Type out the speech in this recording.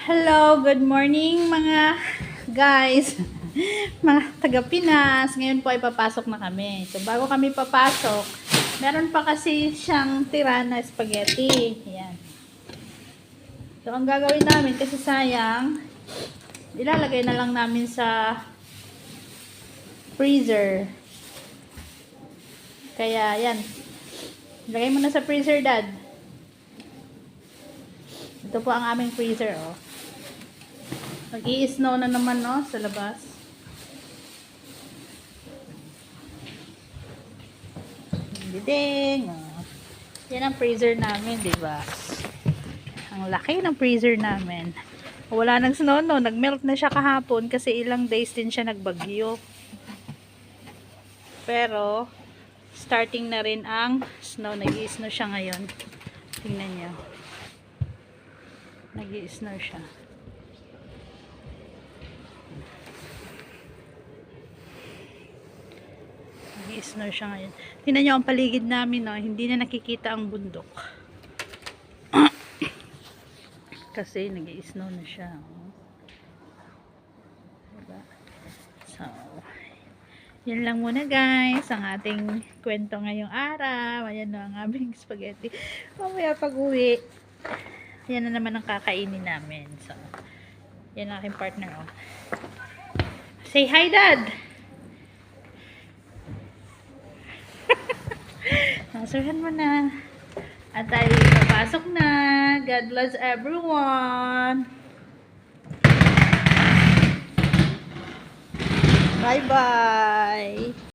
Hello, good morning mga guys, mga taga Pinas. Ngayon po ay papasok na kami. So bago kami papasok, meron pa kasi siyang tira na spaghetti. Ayan. So ang gagawin namin kasi sayang, ilalagay na lang namin sa freezer. Kaya yan. Lagay mo na sa freezer, Dad. Ito po ang aming freezer, oh. Mag-i-snow na naman, no, sa labas. Diding, oh. Yan ang freezer namin, di ba? Ang laki ng freezer namin. Wala nang snow, no. Nag-melt na siya kahapon kasi ilang days din siya nagbagyo. Pero, starting na rin ang snow. Nag-i-snow siya ngayon. Tingnan niyo. Nag-i-snow siya. Nag-i-snow siya ngayon. Tingnan niyo ang paligid namin, no? Hindi na nakikita ang bundok. Kasi nag-i-snow na siya. Oh. Diba? So, yan lang muna guys. Ang ating kwento ngayong araw. Ayan na ang aming spaghetti. Mamaya pag-uwi, yan na naman ang kakainin namin. So, yan ang aking partner. Oh. Say hi, Dad! Nasarahan mo na. At tayo papasok na. God bless everyone. Bye-bye.